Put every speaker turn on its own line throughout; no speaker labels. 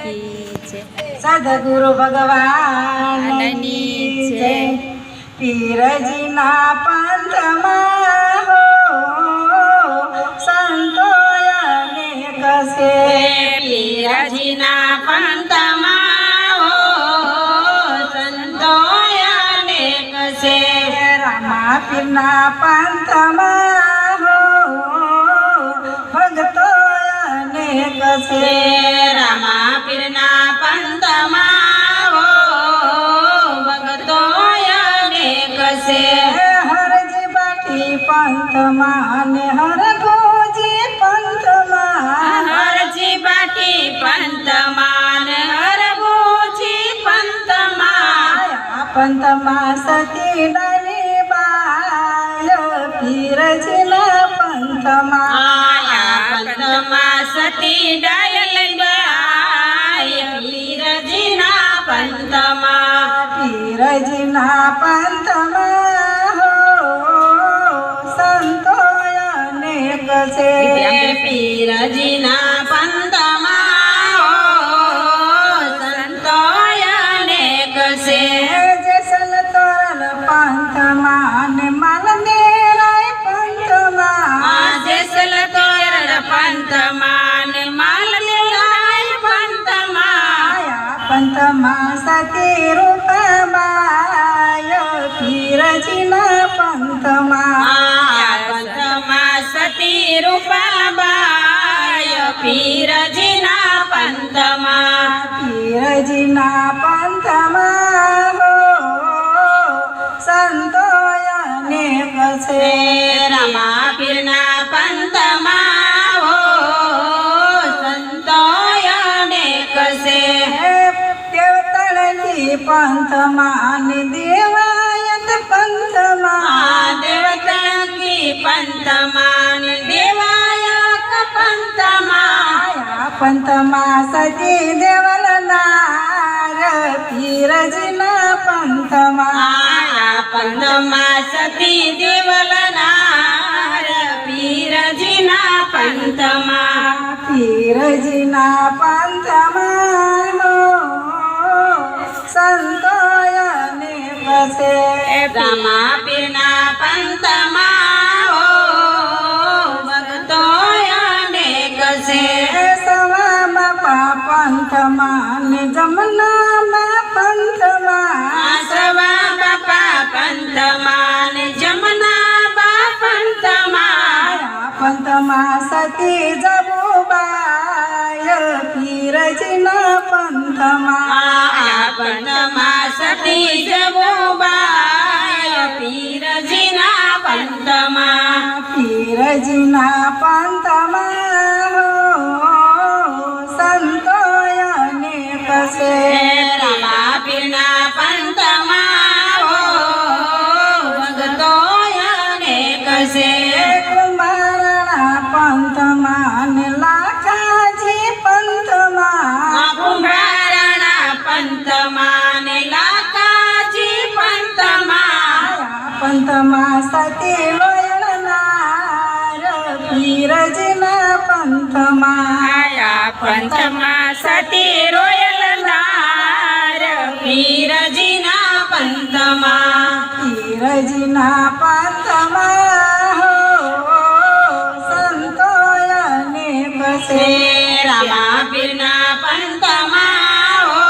કી છે।
સદગુરુ ભગવાનની જય। પીરજીના પંથમાં હો સંતો અનેક છે।
પીરજીના પંથમાં હો સંતો અનેક છે।
રામા પીરના પંથમાં હો ભક્તો અનેક છે।
રામા પીરના પંથમાં હો ભક્તો અનેક છે।
હરજી બાટી પંથમાં ને હરગોજી પંથમાં
હરજી બાટી પંથમાં હરગોજી પંથમાં
પંથમાં સતી ડાની બાય પીરજીના પંથમાં
પંથમાં સતી ડાયલ બાય પીરજીના પંથમાં
પીરજીના પંથમાં હો સંતો અનેક છે।
પીરજીના પંથમાં હો સંતો અનેક છે।
જેસલ તોરલ પંથમાં ને માલનેરાય પંથમાં
જેસલ તોરલ પંથમાં ને માલનેરાય પંથમાં
પંથમાં સતી રૂપબાય પીરજીના પંથમાં
પંથમાં સતી રૂપાબાય પીરજીના પંથમાં
પીરજીના પંથમાં હો સંતો અનેક છે।
રામા પીરના પંથમાં હો સંતો અનેક છે।
દેવતળની પંથમાં ને દેવાયત પંથમાં
દેવતંકી પંથમાં દેવાયક પંથમાં
પંથમાં સતી દેવલનાર પીરજીના પંથમાં
પંથમાં સતી દેવલનાર પીરજીના પંથમાં
પીરજીના પંથમાં હો સંતો અનેક છે।
રામા પીરના પંથમાં હો ભક્તો અનેક છે।
સવામાં પંથમાં ને જમનામાં પંથમાં
સવા બાપા પંથમાં જમના બા પંથમાં
પંથમાં સતી જબુબાય પીરજીના પંથમાં
પંથમાં સતી જબુબાય પીરજીના પંથમાં
પીરજીના પંથમાં હો સંતો અનેક છે।
રામા પીરના પંથમાં હો ભક્તો અનેક છે।
કુંભારણા પંથમાં ને લાખાજી પંથમાં
કુંભારણા પંથમાં લાકાજી પંથમાં
પંથમાં સતી લોયણનાર પીરજીના પંથમાં
પંથમાં સતી રોયલનાર પીરજીના પંથમાં
પીરજીના પંથમાં હો સંતો અનેક છે।
રામા પીરના પંથમાં હો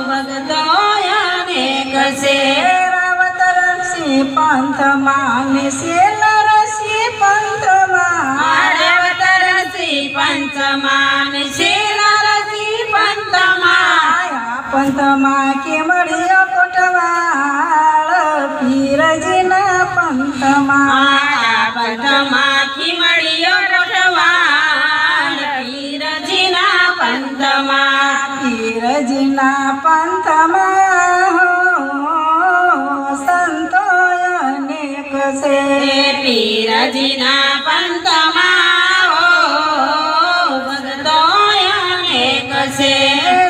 ભક્તો અનેક છે।
રાવતરસી પંથમાં ને શેલરસી પંથમાં
રેવતરસી પંથમાં શેલરસી પંથમાં
પંથમાં કેમળિયો કોટવાળ પીરજીના પંથમાં
પંથમાં ખીમળિયો કોટવાળ પીરજીના પંથમાં
પીરજીના પંથમાં હો સંતો અનેક છે।
પીરજીના પંથમાં હો ભક્તો અનેક છે।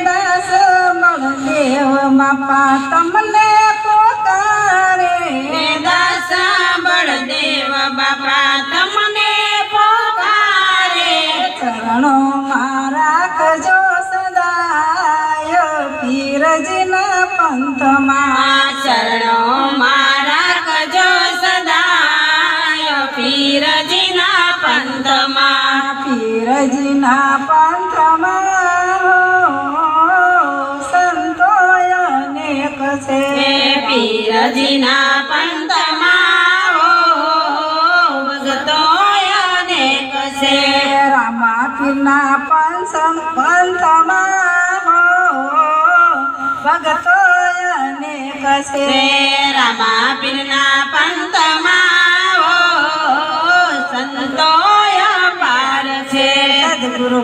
દાસ બળદેવ માપા તમને પોકારે
દાસ બળદેવ બાપા તમને પોકારે
ચરણોમાં રાખજો
પીરજીના પંથમાં
પીરજીના પંથમાં હો સંતો અનેક છે
પીરજીના પંથમાં હો ભગતો અનેક છે
રામા પીરના પંથમાં હો ભગતો અનેક છે
રામા પીરના પંથમાં હો સંતો અપાર છે
સદગુરુ